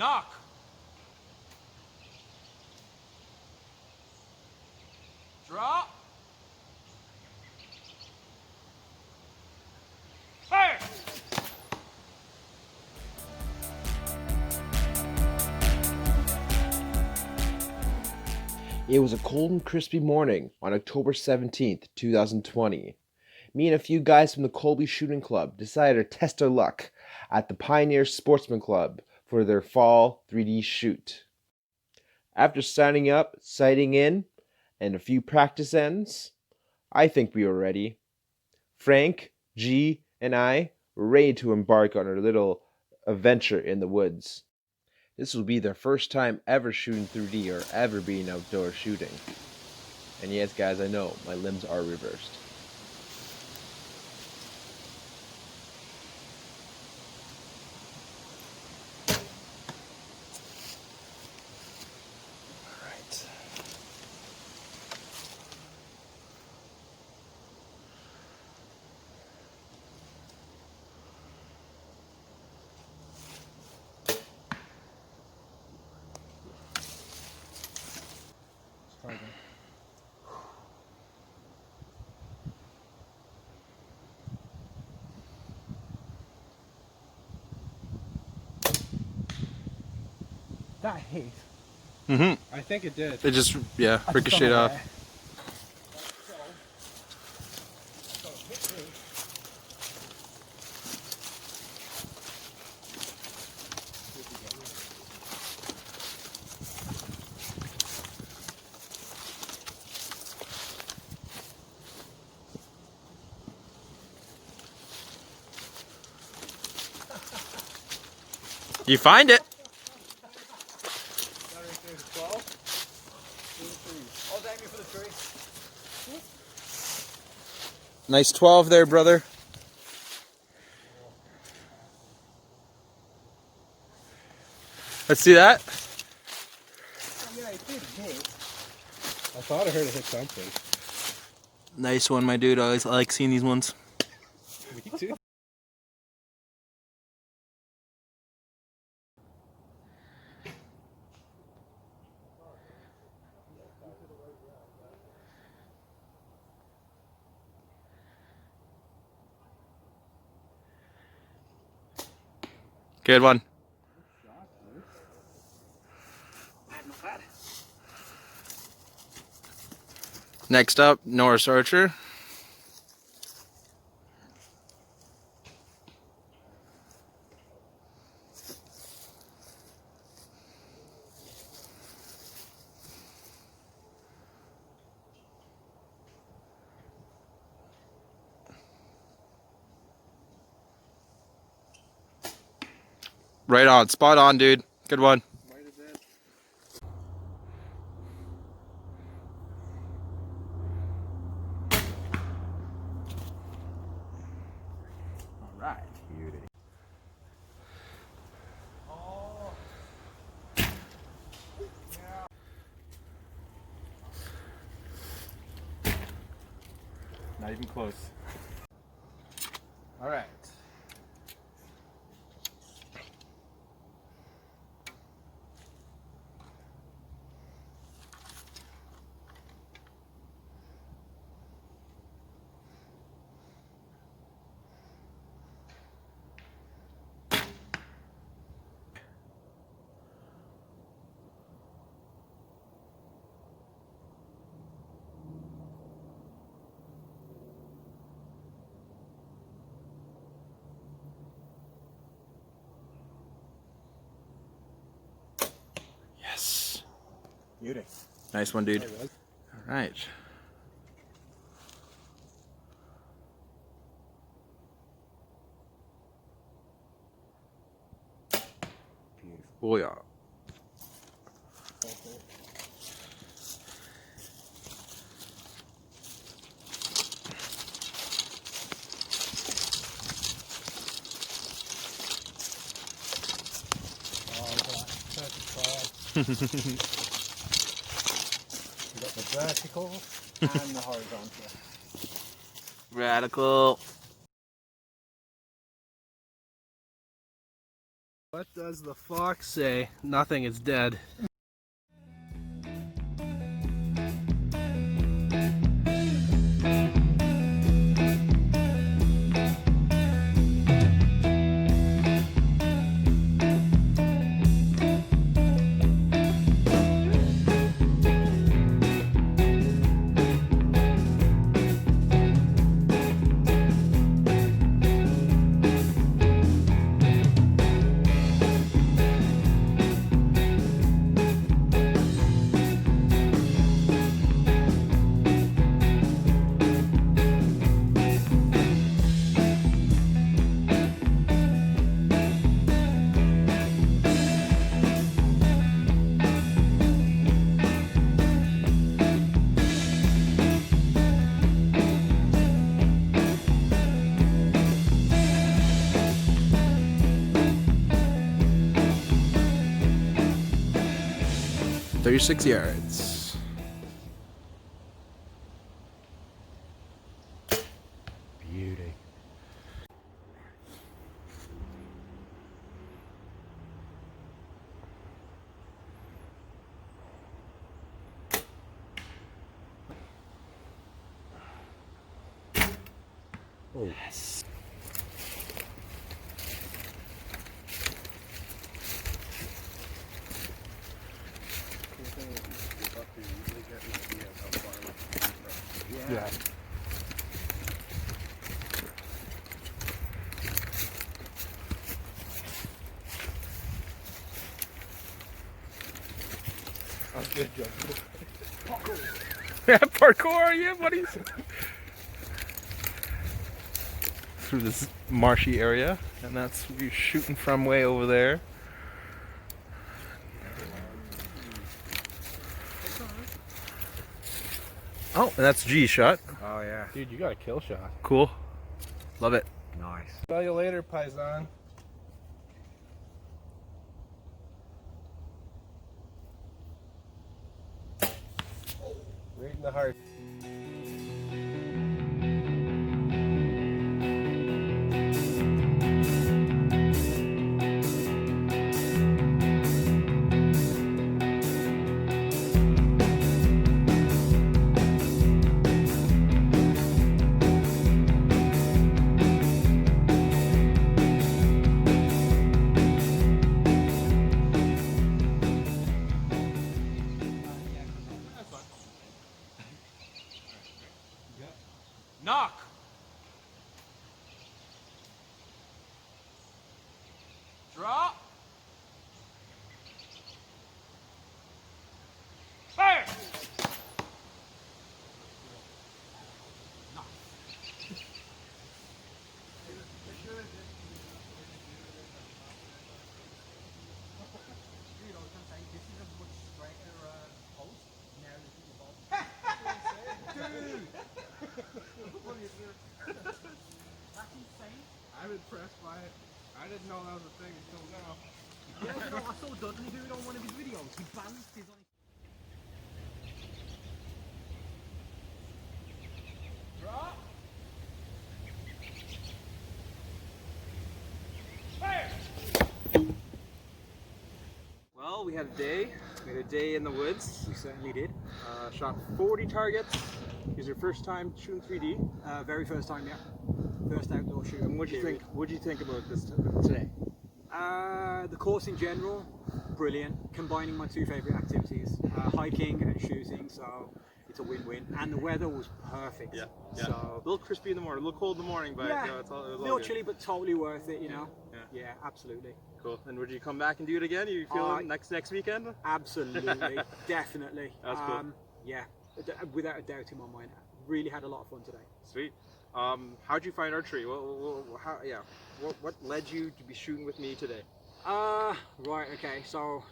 Knock. Draw. Fire! It was a cold and crispy morning on October 17th, 2020. Me and a few guys from the Colby Shooting Club decided to test our luck at the Pioneer Sportsmen Club for their fall 3D shoot. After signing up, sighting in, and a few practice ends, I think we were ready. Frank, G, and I were ready to embark on our little adventure in the woods. This will be their first time ever shooting 3D or ever being outdoor shooting. And yes, guys, I know, my limbs are reversed. Alright. That hit. Mm-hmm. I think it did. It just, yeah, ricocheted off. You find it. Nice 12 there, brother. Let's see that. Yeah, it did hit. I thought I heard it hit something. Nice one, my dude. I like seeing these ones. Me too. Good one. Next up, Norris Archer. Right on, spot on, dude. Good one. Alright. Beauty. Oh. Yeah. Not even close. Alright. Yes. Beauty. Nice one, dude. All right. Oh, yeah. You got the vertical and the horizontal. Radical. What does the fox say? Nothing is dead. "36 yards." Beauty. Oh. Yes. Yeah. That's good, Joe. Yeah, parkour, yeah, buddies. Through this marshy area, and that's where you're shooting from way over there. Oh, and that's G shot. Oh yeah. Dude, you got a kill shot. Cool. Love it. Nice. See you later, Paisan. Right in the heart. Knock. Draw. Fire. I'm impressed by it. I didn't know that was a thing until now. Yeah, no, I saw Dudley do it on one of his videos. He balanced his on Draw. Fire. Well, we had a day. We had a day in the woods. We certainly did. Shot 40 targets. It was your first time shooting 3D. Very first time, yeah. First outdoor shooting. And what do you think? What do you think about this today? The course in general, brilliant. Combining my two favourite activities, hiking and shooting. So it's a win-win. And the weather was perfect. Yeah. So A little crispy in the morning, a little cold in the morning, but yeah, you know, it was a all little good. chilly, but totally worth it. You know. Yeah. Yeah, absolutely. Cool. And would you come back and do it again? You feeling next weekend? Absolutely, definitely. That's cool. Yeah, without a doubt in my mind. Really had a lot of fun today. Sweet. How'd you find archery? What led you to be shooting with me today? Right, okay, so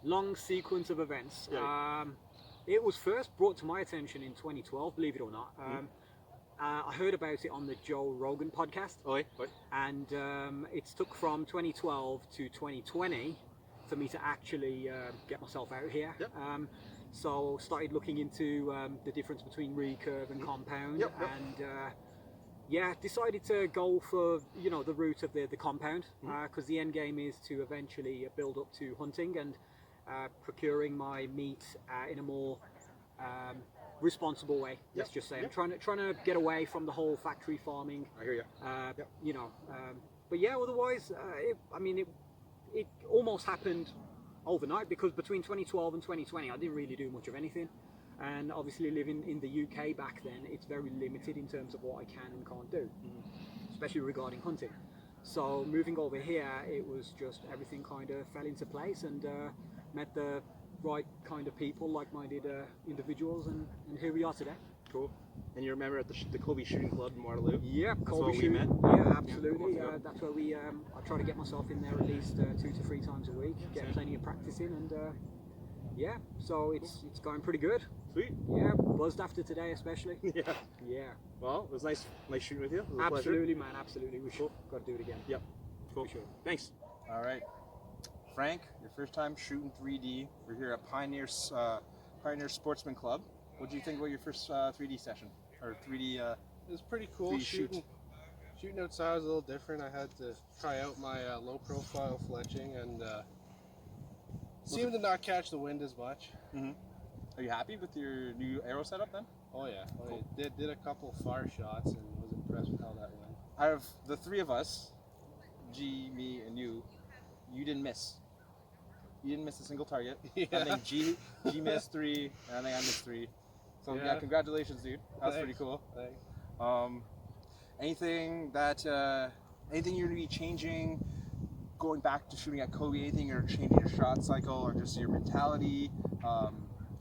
long sequence of events. Yeah. It was first brought to my attention in 2012, believe it or not. I heard about it on the Joe Rogan podcast. Oh, wait. And it's took from 2012 to 2020 for me to actually get myself out here. Yep. So started looking into the difference between recurve and compound, Yep. and yeah, decided to go for the route of the compound, because the end game is to eventually build up to hunting and procuring my meat in a more responsible way. Let's just say I'm trying to get away from the whole factory farming. I hear you. But yeah, otherwise, it almost happened overnight, because between 2012 and 2020, I didn't really do much of anything. And obviously, living in the UK back then, it's very limited in terms of what I can and can't do, especially regarding hunting. So moving over here, it was just everything kind of fell into place, and met the right kind of people, like-minded individuals, and here we are today. Cool. And you're a member at the Colby Shooting Club in Waterloo? Yeah, That's Colby where we Shooting. met. Yeah, absolutely. Yeah. That's where we. I try to get myself in there at least 2 to 3 times a week, get plenty of practice in, and yeah, so it's going pretty good. Sweet. Yeah, buzzed after today, especially. Yeah. Yeah. Well, it was nice shooting with you. It was a pleasure. Absolutely, man. Absolutely. We should got to do it again. Yep. Cool. For sure. Thanks. All right. Frank, your first time shooting 3D. We're here at Pioneer Sportsmen Club. What do you think about your first 3D session? Or 3D It was pretty cool. 3D shoot. Shooting outside was a little different. I had to try out my low profile fletching, and seemed to not catch the wind as much. Mm-hmm. Are you happy with your new arrow setup then? Oh yeah. Cool. I did a couple far shots and was impressed with how that went. Out of the three of us, G, me, and you didn't miss. You didn't miss a single target. Yeah. I think G missed 3, and I think I missed 3. So yeah, congratulations, dude. That's pretty cool. Thanks. Anything you're gonna be changing, going back to shooting at Kobe? Anything you're changing your shot cycle or just your mentality?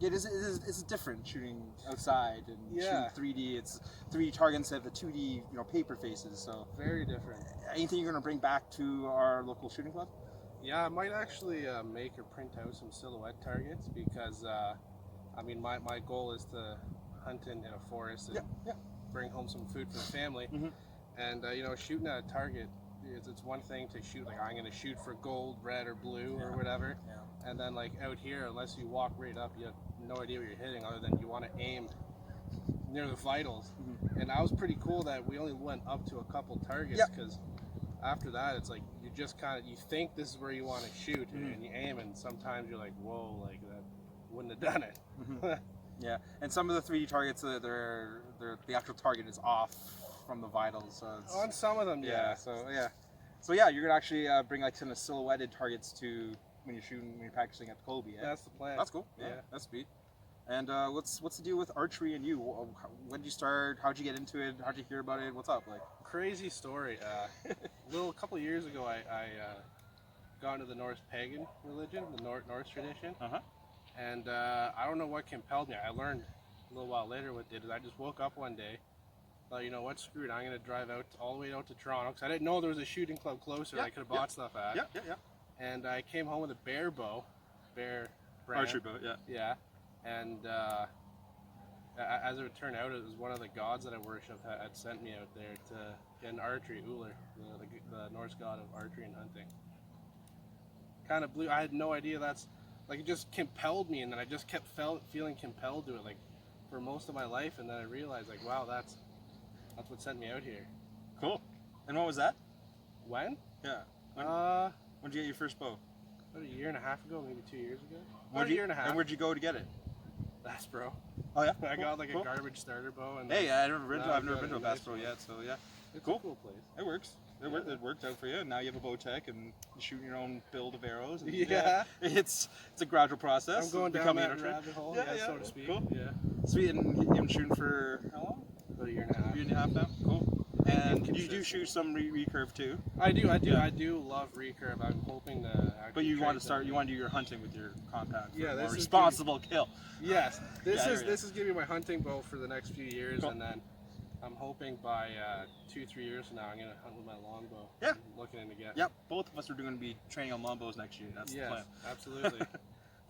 It's different shooting outside and shooting 3D. It's 3D target instead of the 2D, paper faces. So Very different. anything you're gonna bring back to our local shooting club? Yeah, I might actually make or print out some silhouette targets, because my goal is to hunt in a forest and bring home some food for the family. Mm-hmm. And shooting at a target, it's one thing to shoot like I'm gonna shoot for gold, red, or blue or whatever. Yeah. And then like out here, unless you walk right up, you have no idea what you're hitting other than you want to aim near the vitals. Mm-hmm. And that was pretty cool that we only went up to a couple targets, because after that it's like you just you think this is where you want to shoot, and you aim, and sometimes you're like, whoa, like that wouldn't have done it. Mm-hmm. Yeah, and some of the 3D targets, the actual target is off from the vitals. So it's, On some of them, So you're gonna actually bring like some silhouetted targets to when you're practicing at the Colby. Eh? That's the plan. That's cool. Yeah, that's sweet. And what's the deal with archery and you? When did you start? How'd you get into it? How'd you hear about it? What's up? Like, crazy story. A couple of years ago, I got into the Norse pagan religion, the Norse tradition. And I don't know what compelled me. I learned a little while later what did is I just woke up one day, thought, you know what, screw it, I'm going to drive out all the way out to Toronto, because I didn't know there was a shooting club closer I could have bought stuff at. Yeah. And I came home with a barebow, brand. Archery bow, yeah. Yeah. And as it would turn out, it was one of the gods that I worshipped had sent me out there to get an archery, Uller, the Norse god of archery and hunting. Kind of blew, I had no idea that's, like, it just compelled me, and then I just kept feeling compelled to it, like, for most of my life, and then I realized, like, wow, that's what sent me out here. Cool. And what was that? When? Yeah. When did you get your first bow? About a year and a half ago, maybe 2 years ago. About a year and a half. And where'd you go to get it? Bass Pro. Oh yeah. I got like a garbage starter bow. And Hey, I've never been to a Bass nice Pro one. yet, so yeah. It's Cool. a cool place. It works. It worked out for you. Now you have a bow tech and you're shooting your own build of arrows. And, Yeah. It's a gradual process. I'm going down becoming that an archer. rabbit hole, Yeah, so to speak. Cool. Yeah. Sweet. And you've been shooting for how long? About a year and a half. A year and a half now. Cool. And you do Consistent. shoot some recurve too. I do Yeah. love recurve. I'm hoping to actually. But you want to trade start. that. You want to do your hunting with your compound. For Yeah, a this more is responsible kill. Yes, this Yeah, is yeah. this is giving me my hunting bow for the next few years, Cool. and then I'm hoping by 2-3 years from now I'm gonna hunt with my longbow. Yeah. I'm looking into get. Yep. Both of us are going to be training on longbows next year. That's the Yes, plan. absolutely.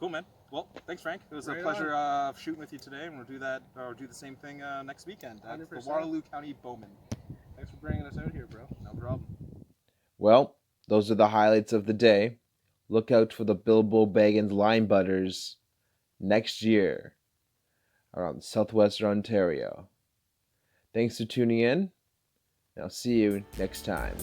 Cool, man. Well, thanks, Frank. It was a Right pleasure shooting with you today, and we'll do the same thing next weekend at the 100%. Waterloo County Bowman. Thanks for bringing us out here, bro. No problem. Well, those are the highlights of the day. Look out for the Bilbo Baggins line butters next year around southwestern Ontario. Thanks for tuning in. and I'll see you next time.